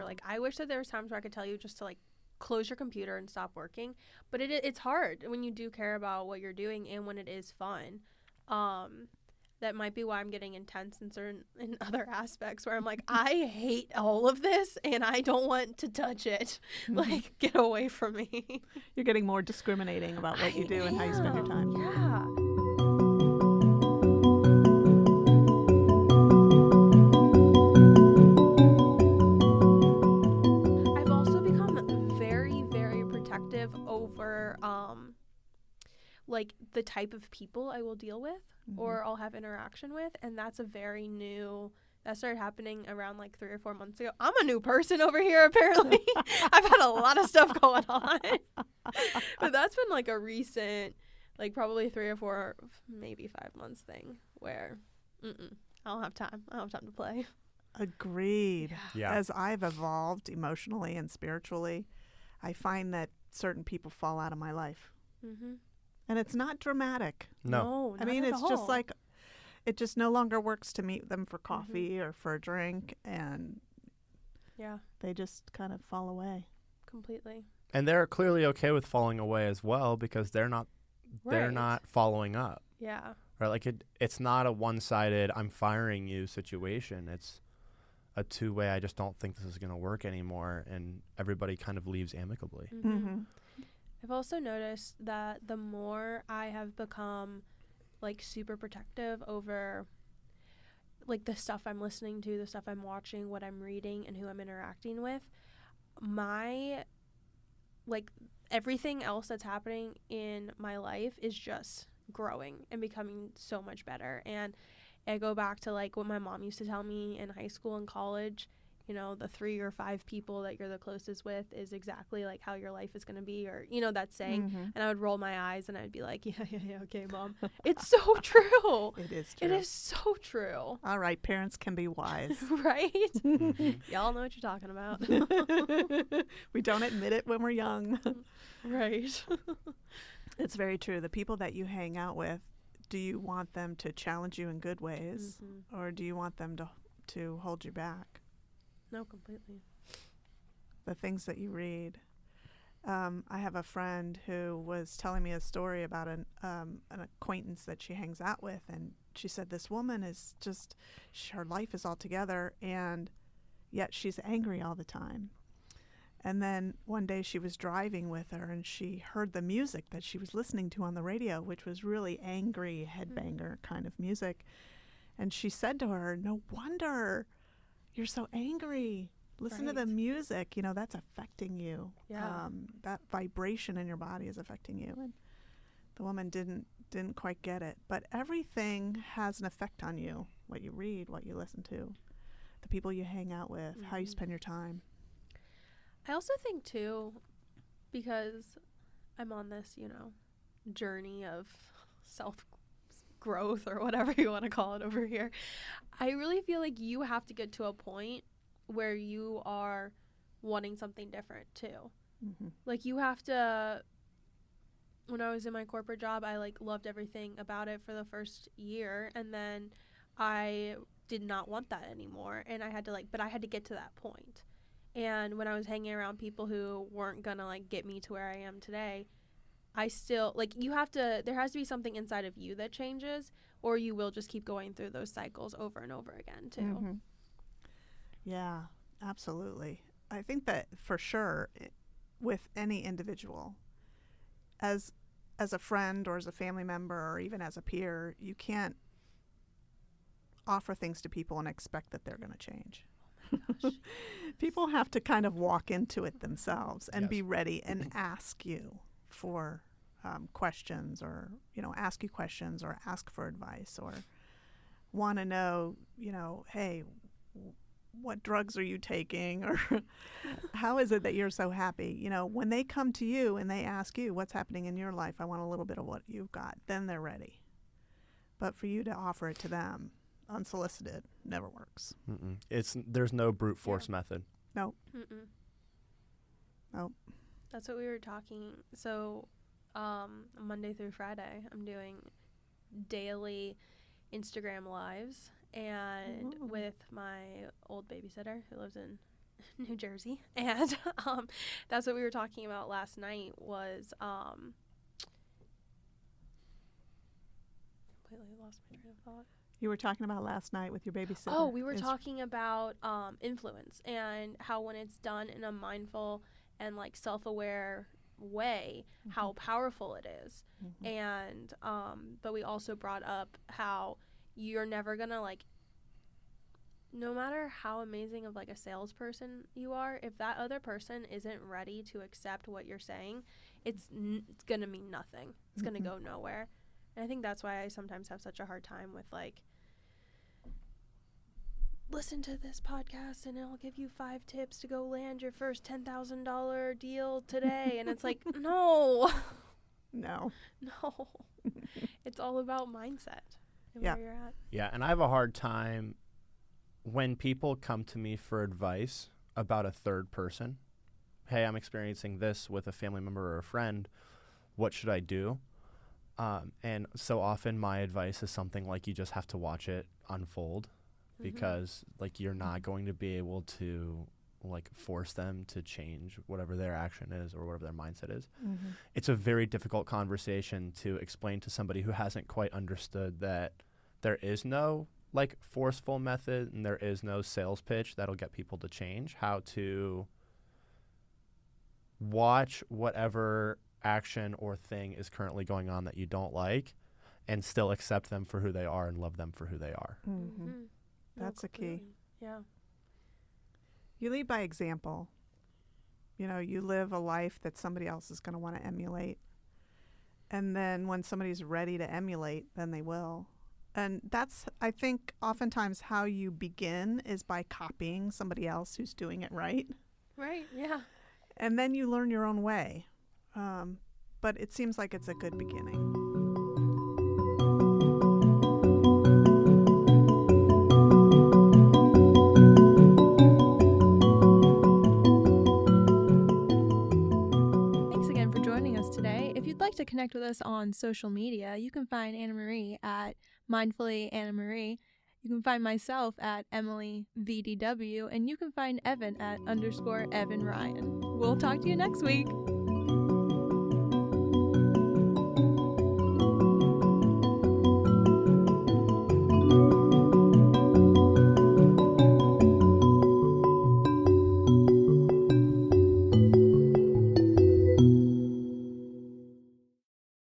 whatever. Like, I wish that there was times where I could tell you just to, like, close your computer and stop working. But it's hard when you do care about what you're doing and when it is fun. That might be why I'm getting intense in other aspects where I'm like, I hate all of this and I don't want to touch it. Like, get away from me. You're getting more discriminating about what you do and how you spend your time. Yeah. I've also become very, very protective over like the type of people I will deal with or I'll have interaction with, and that's a very new. That started happening around like 3 or 4 months ago. I'm a new person over here, apparently. I've had a lot of stuff going on. But that's been like a recent, like probably 3 or 4, maybe 5 months thing where I don't have time. I don't have time to play. Agreed. Yeah. As I've evolved emotionally and spiritually, I find that certain people fall out of my life. Mm-hmm. And it's not dramatic. No. I mean, it's just like, it just no longer works to meet them for coffee or for a drink, and they just kind of fall away Completely. And they're clearly okay with falling away as well because they're not following up. Yeah. Right? Like it's not a one-sided I'm firing you situation. It's a two-way I just don't think this is going to work anymore, and everybody kind of leaves amicably. Mm-hmm. I've also noticed that the more I have become like super protective over like the stuff I'm listening to, the stuff I'm watching, what I'm reading, and who I'm interacting with, my like everything else that's happening in my life is just growing and becoming so much better. And I go back to like what my mom used to tell me in high school and college, you know, the 3 or 5 people that you're the closest with is exactly like how your life is going to be, or, you know, that saying. And I would roll my eyes and I'd be like, yeah, okay, Mom. It's so true. It is true. It is so true. All right, parents can be wise. Right? Y'all know what you're talking about. We don't admit it when we're young. Right. It's very true. The people that you hang out with, do you want them to challenge you in good ways, or do you want them to hold you back? No, completely. The things that you read. I have a friend who was telling me a story about an acquaintance that she hangs out with, and she said this woman is just, her life is all together, and yet she's angry all the time. And then one day she was driving with her, and she heard the music that she was listening to on the radio, which was really angry, headbanger kind of music. And she said to her, "No wonder you're so angry. Listen to the music. You know, that's affecting you. Yeah. That vibration in your body is affecting you." And the woman didn't quite get it. But everything has an effect on you. What you read, what you listen to, the people you hang out with, how you spend your time. I also think, too, because I'm on this, you know, journey of self-growth or whatever you want to call it over here, I really feel like you have to get to a point where you are wanting something different, too. Like, you have to, when I was in my corporate job, I, like, loved everything about it for the first year, and then I did not want that anymore, and I had to, like, but I had to get to that point. And when I was hanging around people who weren't gonna like get me to where I am today, I still like there has to be something inside of you that changes, or you will just keep going through those cycles over and over again too. Yeah, absolutely. I think that for sure with any individual, as a friend or as a family member or even as a peer, you can't offer things to people and expect that they're going to change. People have to kind of walk into it themselves and be ready and ask you for questions, or, you know, ask you questions or ask for advice, or want to know, you know, hey, what drugs are you taking, or how is it that you're so happy? You know, when they come to you and they ask you what's happening in your life, I want a little bit of what you've got, then they're ready. But for you to offer it to them unsolicited never works. There's no brute force method. Nope. That's what we were talking. So Monday through Friday I'm doing daily Instagram lives, and with my old babysitter who lives in New Jersey, and that's what we were talking about last night. Was completely lost my train of thought. You were talking about last night with your babysitter. Oh, we were talking about influence and how when it's done in a mindful and like self-aware way, how powerful it is. And but we also brought up how you're never gonna like, no matter how amazing of like a salesperson you are, if that other person isn't ready to accept what you're saying, it's gonna mean nothing. It's gonna go nowhere. And I think that's why I sometimes have such a hard time with like, listen to this podcast and it'll give you 5 tips to go land your first $10,000 deal today. And it's like, no. It's all about mindset and where you're at. Yeah, and I have a hard time when people come to me for advice about a third person. Hey, I'm experiencing this with a family member or a friend. What should I do? And so often my advice is something like you just have to watch it unfold. Because like you're not going to be able to like force them to change whatever their action is or whatever their mindset is. It's a very difficult conversation to explain to somebody who hasn't quite understood that there is no like forceful method and there is no sales pitch that'll get people to change. How to watch whatever action or thing is currently going on that you don't like and still accept them for who they are and love them for who they are. That's a key. Yeah. You lead by example. You know, you live a life that somebody else is going to want to emulate. And then when somebody's ready to emulate, then they will. And that's, I think, oftentimes how you begin is by copying somebody else who's doing it right. Right, yeah. And then you learn your own way. But it seems like it's a good beginning. To connect with us on social media, you can find Annamarie at Mindfully Annamarie. You can find myself at Emily VDW, and you can find Evan at _Evan Ryan. We'll talk to you next week.